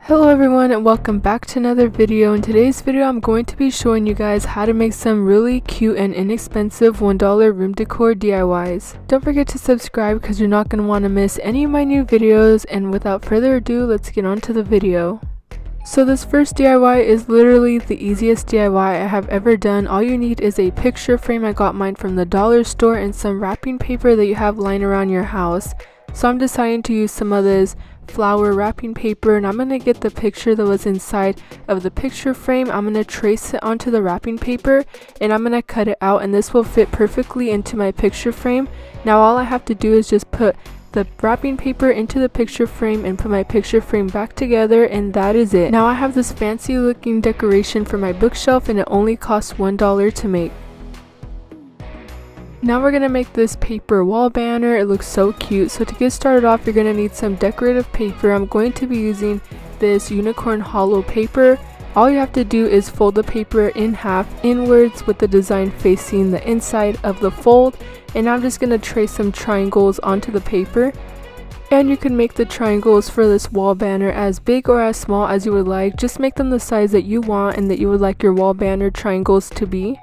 Hello everyone and welcome back to another video. In today's video I'm going to be showing you guys how to make some really cute and inexpensive $1 room decor DIYs. Don't forget to subscribe because you're not going to want to miss any of my new videos, and without further ado, let's get on to the video. So this first DIY is literally the easiest DIY I have ever done. All you need is a picture frame. I got mine from the dollar store and some wrapping paper that you have lying around your house. So I'm deciding to use some of this flower wrapping paper, and I'm going to get the picture that was inside of the picture frame. I'm going to trace it onto the wrapping paper and I'm going to cut it out, and this will fit perfectly into my picture frame. Now all I have to do is just put the wrapping paper into the picture frame and put my picture frame back together, and that is it. Now I have this fancy looking decoration for my bookshelf and it only costs $1 to make. Now we're going to make this paper wall banner. It looks so cute. So to get started off, you're going to need some decorative paper. I'm going to be using this unicorn hollow paper. All you have to do is fold the paper in half inwards with the design facing the inside of the fold, and I'm just going to trace some triangles onto the paper. And you can make the triangles for this wall banner as big or as small as you would like. Just make them the size that you want and that you would like your wall banner triangles to be.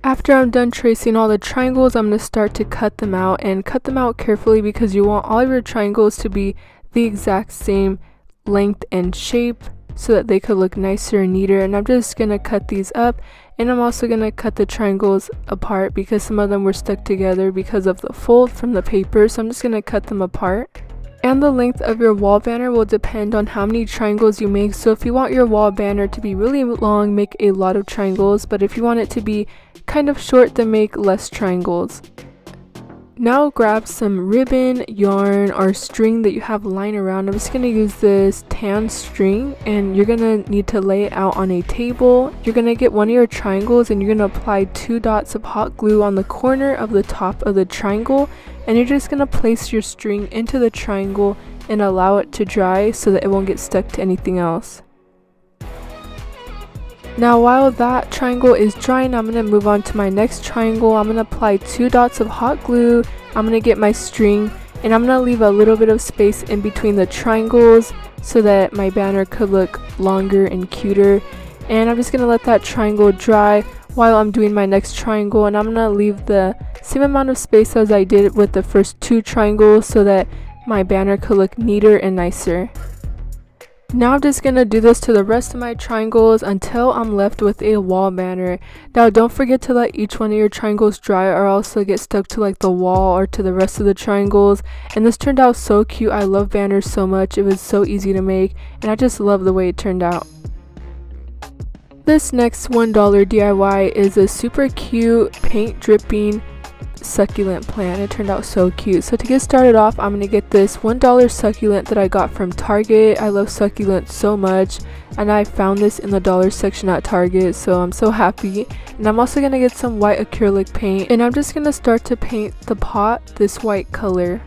After I'm done tracing all the triangles, I'm going to start to cut them out, and cut them out carefully because you want all of your triangles to be the exact same length and shape so that they could look nicer and neater. And I'm just going to cut these up, and I'm also going to cut the triangles apart because some of them were stuck together because of the fold from the paper, so I'm just going to cut them apart. And the length of your wall banner will depend on how many triangles you make. So if you want your wall banner to be really long, make a lot of triangles, but if you want it to be kind of short, then make less triangles. Now grab some ribbon, yarn, or string that you have lying around. I'm just going to use this tan string, and you're going to need to lay it out on a table. You're going to get one of your triangles and you're going to apply 2 dots of hot glue on the corner of the top of the triangle, and you're just going to place your string into the triangle and allow it to dry so that it won't get stuck to anything else. Now while that triangle is drying, I'm going to move on to my next triangle. I'm going to apply 2 dots of hot glue. I'm going to get my string, and I'm going to leave a little bit of space in between the triangles so that my banner could look longer and cuter. And I'm just going to let that triangle dry while I'm doing my next triangle, and I'm going to leave the same amount of space as I did with the first 2 triangles so that my banner could look neater and nicer. Now I'm just going to do this to the rest of my triangles until I'm left with a wall banner. Now don't forget to let each one of your triangles dry, or else they'll get stuck to like the wall or to the rest of the triangles. And this turned out so cute. I love banners so much. It was so easy to make, and I just love the way it turned out. This next $1 DIY is a super cute paint dripping succulent plant. It turned out so cute. So to get started off, I'm going to get this $1 succulent that I got from Target. I love succulents so much, and I found this in the dollar section at Target, so I'm so happy. And I'm also going to get some white acrylic paint, and I'm just going to start to paint the pot this white color.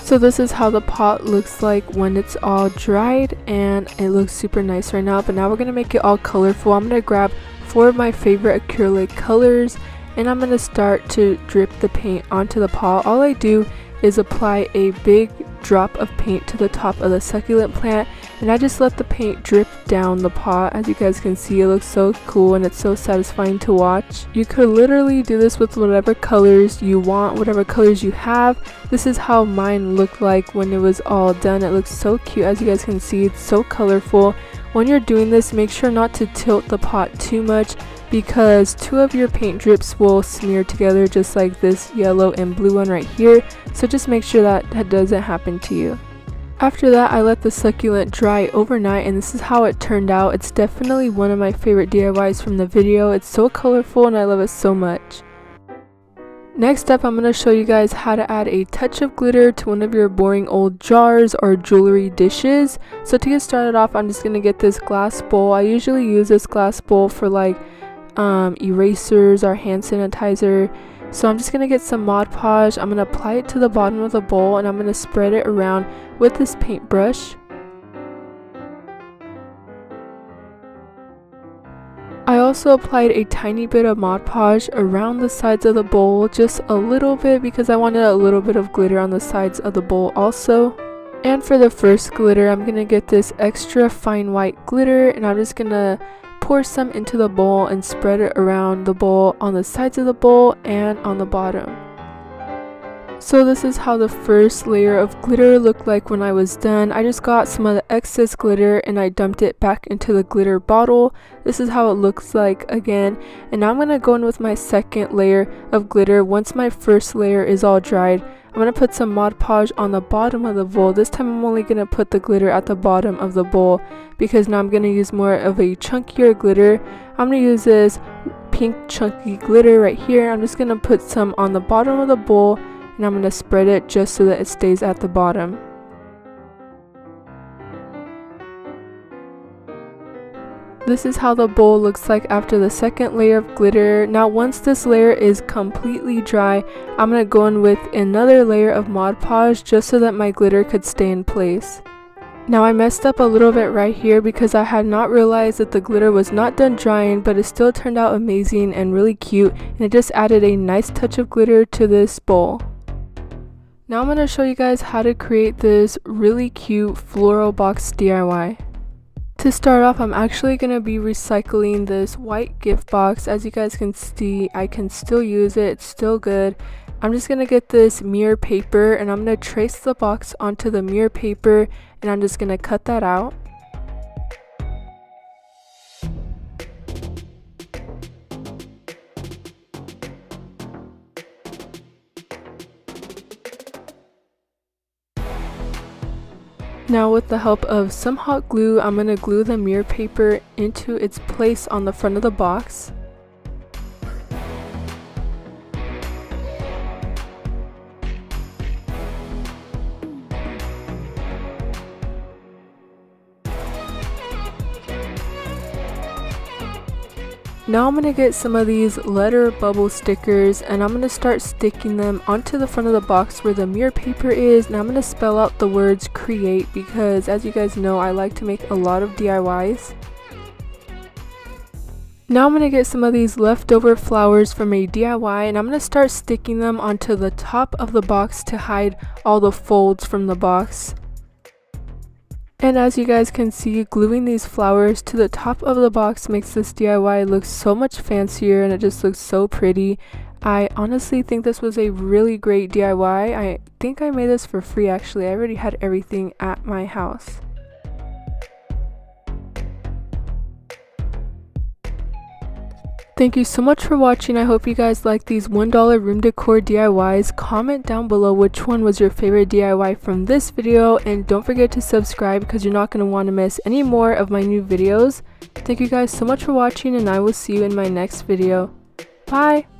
So this is how the pot looks like when it's all dried, and it looks super nice right now. But now we're going to make it all colorful. I'm going to grab 4 of my favorite acrylic colors, and I'm going to start to drip the paint onto the pot. All I do is apply a big drop of paint to the top of the succulent plant, and I just let the paint drip down the pot. As you guys can see, it looks so cool and it's so satisfying to watch. You could literally do this with whatever colors you want, whatever colors you have. This is how mine looked like when it was all done. It looks so cute. As you guys can see, it's so colorful. When you're doing this, make sure not to tilt the pot too much, because 2 of your paint drips will smear together, just like this yellow and blue one right here. So just make sure that doesn't happen to you. After that, I let the succulent dry overnight, and this is how it turned out. It's definitely one of my favorite DIYs from the video. It's so colorful and I love it so much. Next up, I'm going to show you guys how to add a touch of glitter to one of your boring old jars or jewelry dishes. So to get started off, I'm just going to get this glass bowl. I usually use this glass bowl for like erasers or hand sanitizer. So I'm just going to get some Mod Podge. I'm going to apply it to the bottom of the bowl and I'm going to spread it around with this paintbrush. I also applied a tiny bit of Mod Podge around the sides of the bowl, just a little bit because I wanted a little bit of glitter on the sides of the bowl also. And for the first glitter, I'm going to get this extra fine white glitter and I'm just going to pour some into the bowl and spread it around the bowl on the sides of the bowl and on the bottom. So this is how the first layer of glitter looked like when I was done. I just got some of the excess glitter and I dumped it back into the glitter bottle. This is how it looks like again. And now I'm going to go in with my second layer of glitter. Once my first layer is all dried, I'm going to put some Mod Podge on the bottom of the bowl. This time I'm only going to put the glitter at the bottom of the bowl because now I'm going to use more of a chunkier glitter. I'm going to use this pink chunky glitter right here. I'm just going to put some on the bottom of the bowl and I'm going to spread it just so that it stays at the bottom. This is how the bowl looks like after the second layer of glitter. Now once this layer is completely dry, I'm going to go in with another layer of Mod Podge just so that my glitter could stay in place. Now I messed up a little bit right here because I had not realized that the glitter was not done drying, but it still turned out amazing and really cute, and it just added a nice touch of glitter to this bowl. Now I'm going to show you guys how to create this really cute floral box DIY. To start off, I'm actually going to be recycling this white gift box. As you guys can see, I can still use it, it's still good. I'm just going to get this mirror paper and I'm going to trace the box onto the mirror paper and I'm just going to cut that out. Now with the help of some hot glue, I'm going to glue the mirror paper into its place on the front of the box. Now I'm going to get some of these letter bubble stickers and I'm going to start sticking them onto the front of the box where the mirror paper is, and I'm going to spell out the words create because as you guys know I like to make a lot of DIYs. Now I'm going to get some of these leftover flowers from a DIY and I'm going to start sticking them onto the top of the box to hide all the folds from the box. And as you guys can see, gluing these flowers to the top of the box makes this DIY look so much fancier and it just looks so pretty. I honestly think this was a really great DIY. I think I made this for free actually. I already had everything at my house. Thank you so much for watching. I hope you guys like these $1 room decor DIYs. Comment down below which one was your favorite DIY from this video, and don't forget to subscribe because you're not going to want to miss any more of my new videos. Thank you guys so much for watching and I will see you in my next video. Bye!